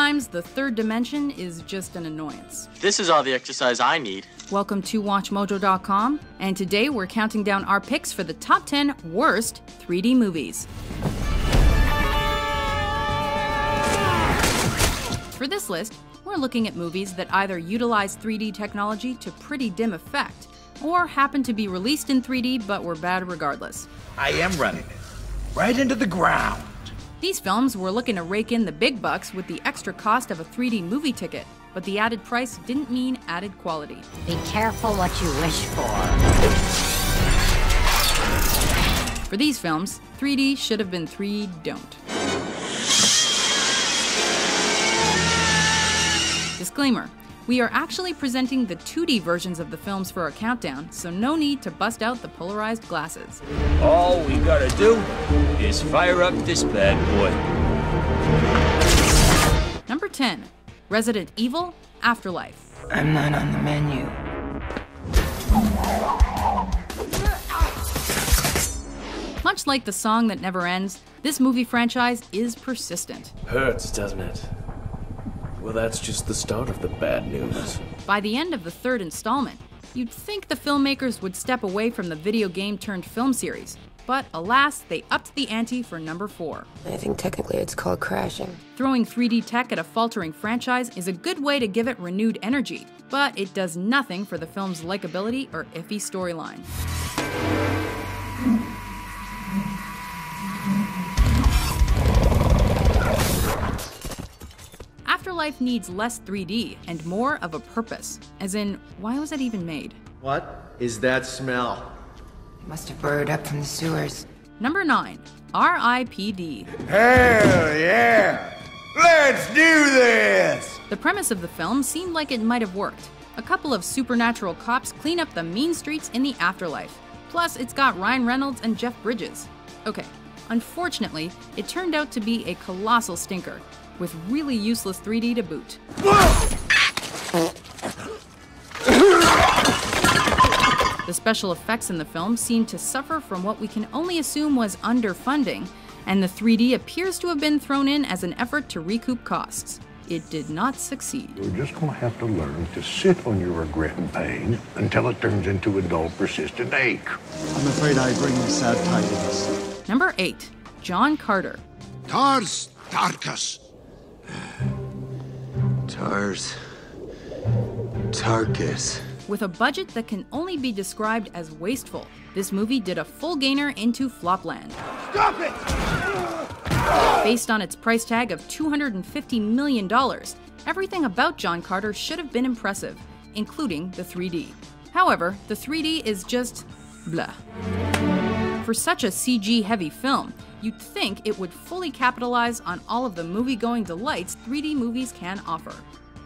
Sometimes the third dimension is just an annoyance. This is all the exercise I need. Welcome to WatchMojo.com, and today we're counting down our picks for the top 10 worst 3D movies. For this list, we're looking at movies that either utilize 3D technology to pretty dim effect, or happen to be released in 3D but were bad regardless. I am running it right into the ground. These films were looking to rake in the big bucks with the extra cost of a 3D movie ticket, but the added price didn't mean added quality. Be careful what you wish for. For these films, 3D should have been 3 don't. Disclaimer, we are actually presenting the 2D versions of the films for our countdown, so no need to bust out the polarized glasses. All we gotta do is fire up this bad boy. Number 10, Resident Evil Afterlife. I'm not on the menu. Much like the song that never ends, this movie franchise is persistent. Hurts, doesn't it? Well, that's just the start of the bad news. By the end of the third installment, you'd think the filmmakers would step away from the video game turned film series, but alas, they upped the ante for number 4. I think technically it's called crashing. Throwing 3D tech at a faltering franchise is a good way to give it renewed energy, but it does nothing for the film's likability or iffy storyline. Afterlife needs less 3D and more of a purpose, as in, why was it even made? What is that smell? Must have burrowed up from the sewers. Number 9, R.I.P.D. Hell yeah! Let's do this! The premise of the film seemed like it might have worked. A couple of supernatural cops clean up the mean streets in the afterlife. Plus, it's got Ryan Reynolds and Jeff Bridges. Okay, unfortunately, it turned out to be a colossal stinker, with really useless 3D to boot. The special effects in the film seem to suffer from what we can only assume was underfunding, and the 3D appears to have been thrown in as an effort to recoup costs. It did not succeed. You're just going to have to learn to sit on your regret and pain until it turns into a dull, persistent ache. I'm afraid I bring sad tidings. Number 8, John Carter. Tars Tarkas. Tarkus. With a budget that can only be described as wasteful, this movie did a full gainer into Flopland. Stop it! Based on its price tag of $250 million, everything about John Carter should have been impressive, including the 3D. However, the 3D is just blah. For such a CG-heavy film, you'd think it would fully capitalize on all of the movie-going delights 3D movies can offer.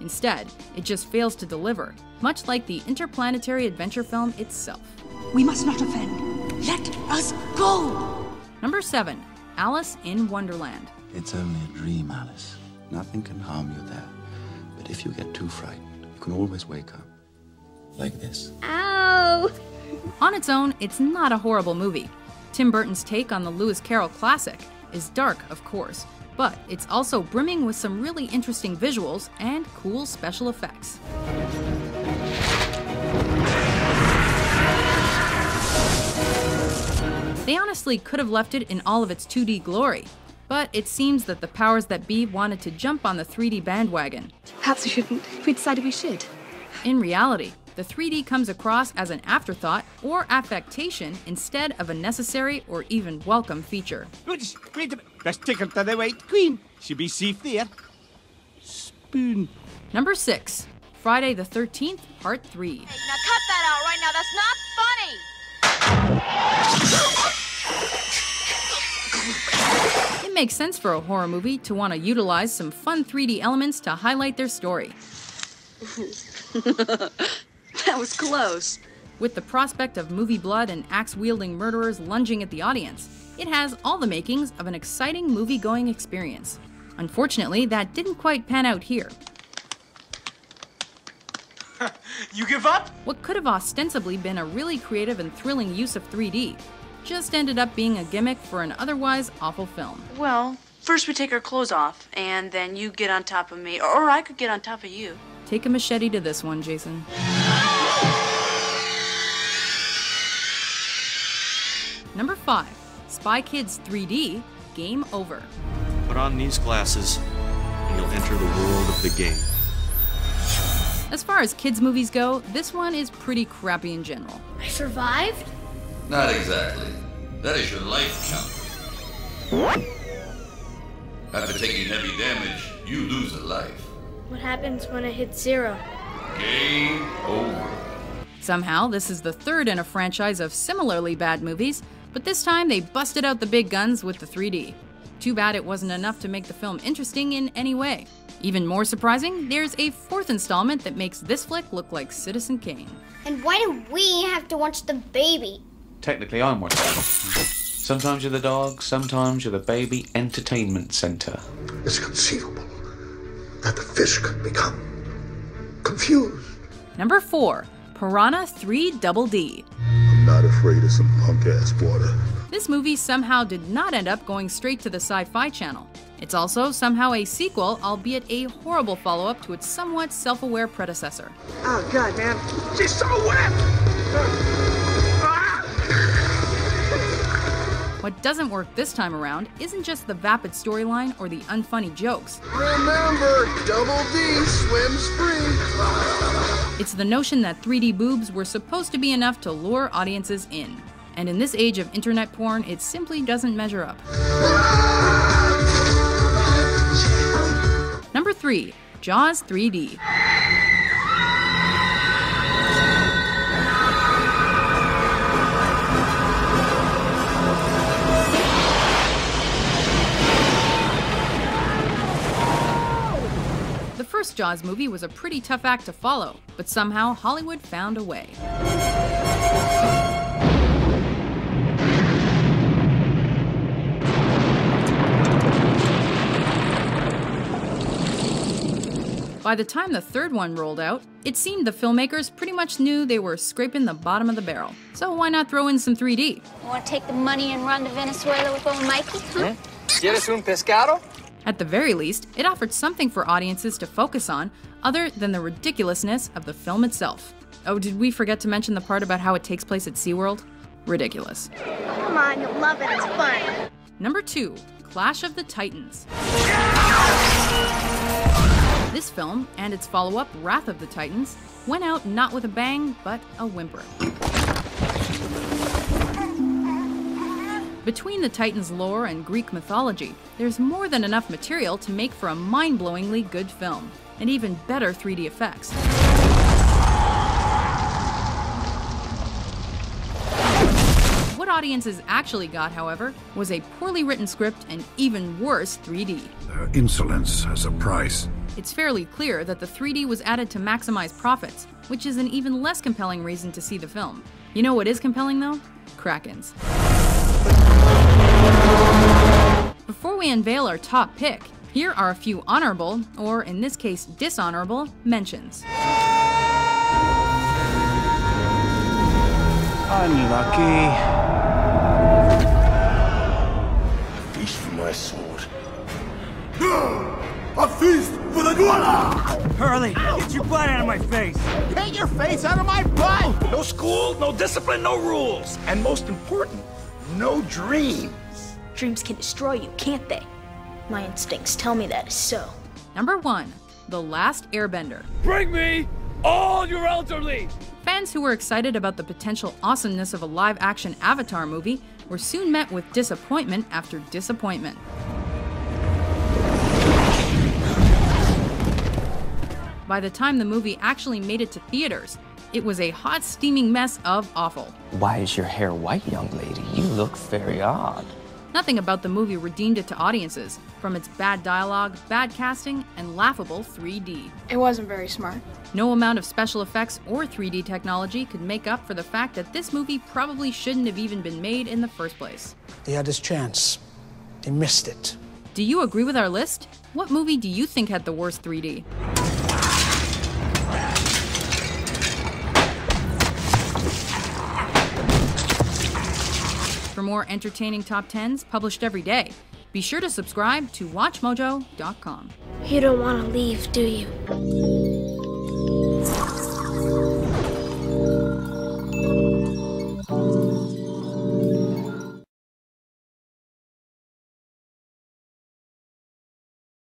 Instead, it just fails to deliver, much like the interplanetary adventure film itself. We must not offend. Let us go! Number 7, Alice in Wonderland. It's only a dream, Alice. Nothing can harm you there. But if you get too frightened, you can always wake up. Like this. Ow! On its own, it's not a horrible movie. Tim Burton's take on the Lewis Carroll classic is dark, of course, but it's also brimming with some really interesting visuals and cool special effects. They honestly could have left it in all of its 2D glory, but it seems that the powers that be wanted to jump on the 3D bandwagon. Perhaps we shouldn't. We decided we should. In reality, the 3D comes across as an afterthought or affectation instead of a necessary or even welcome feature. Wait a minute. Let's take her to the White Queen. She'll be safe there. Spoon. Number 6, Friday the 13th, Part 3. Hey, now cut that out right now. That's not funny. It makes sense for a horror movie to want to utilize some fun 3D elements to highlight their story. That was close. With the prospect of movie blood and axe-wielding murderers lunging at the audience, it has all the makings of an exciting movie-going experience. Unfortunately, that didn't quite pan out here. You give up? What could have ostensibly been a really creative and thrilling use of 3D just ended up being a gimmick for an otherwise awful film. Well, First we take our clothes off, and then you get on top of me, or I could get on top of you. Take a machete to this one, Jason. Number 5, Spy Kids 3D, Game Over. Put on these glasses, and you'll enter the world of the game. As far as kids' movies go, this one is pretty crappy in general. I survived? Not exactly. That is your life count. After taking heavy damage, you lose a life. What happens when I hit 0? Game over. Somehow, this is the third in a franchise of similarly bad movies, but this time they busted out the big guns with the 3D. Too bad it wasn't enough to make the film interesting in any way. Even more surprising, there's a 4th installment that makes this flick look like Citizen Kane. And why do we have to watch the baby? Technically, I'm one. Sometimes you're the dog, sometimes you're the baby entertainment center. It's conceivable that the fish could become confused. Number 4, Piranha 3 Double D. I'm not afraid of some punk-ass water. This movie somehow did not end up going straight to the Sci-Fi Channel. It's also somehow a sequel, albeit a horrible follow-up to its somewhat self-aware predecessor. Oh, God, man. She's so wet! What doesn't work this time around isn't just the vapid storyline or the unfunny jokes. Remember, Double D swims free. It's the notion that 3D boobs were supposed to be enough to lure audiences in. And in this age of internet porn, it simply doesn't measure up. Number 3, Jaws 3D. The first Jaws movie was a pretty tough act to follow, but somehow Hollywood found a way. By the time the third one rolled out, it seemed the filmmakers pretty much knew they were scraping the bottom of the barrel. So why not throw in some 3D? You want to take the money and run to Venezuela with old Mikey? Huh? ¿Quieres un pescado? At the very least, it offered something for audiences to focus on other than the ridiculousness of the film itself. Oh, did we forget to mention the part about how it takes place at SeaWorld? Ridiculous. Come on, you'll love it, it's fun. Number 2, Clash of the Titans. This film, and its follow-up, Wrath of the Titans, went out not with a bang, but a whimper. Between the Titans' lore and Greek mythology, there's more than enough material to make for a mind-blowingly good film, and even better 3D effects. What audiences actually got, however, was a poorly written script and even worse 3D. Their insolence has a price. It's fairly clear that the 3D was added to maximize profits, which is an even less compelling reason to see the film. You know what is compelling, though? Krakens. Before we unveil our top pick, here are a few honorable, or in this case dishonorable, mentions. Unlucky. A feast for my sword. A feast for the Guala! Hurley, get your butt out of my face! Get your face out of my butt! No school, no discipline, no rules! And most important, no dreams. Dreams can destroy you, can't they? My instincts tell me that is so. Number 1, The Last Airbender. Bring me all your elderly! Fans who were excited about the potential awesomeness of a live-action Avatar movie were soon met with disappointment after disappointment. By the time the movie actually made it to theaters, it was a hot, steaming mess of awful. Why is your hair white, young lady? You look very odd. Nothing about the movie redeemed it to audiences, from its bad dialogue, bad casting, and laughable 3D. It wasn't very smart. No amount of special effects or 3D technology could make up for the fact that this movie probably shouldn't have even been made in the first place. He had his chance. He missed it. Do you agree with our list? What movie do you think had the worst 3D? For more entertaining top 10s published every day, Be sure to subscribe to WatchMojo.com. You don't want to leave, do you?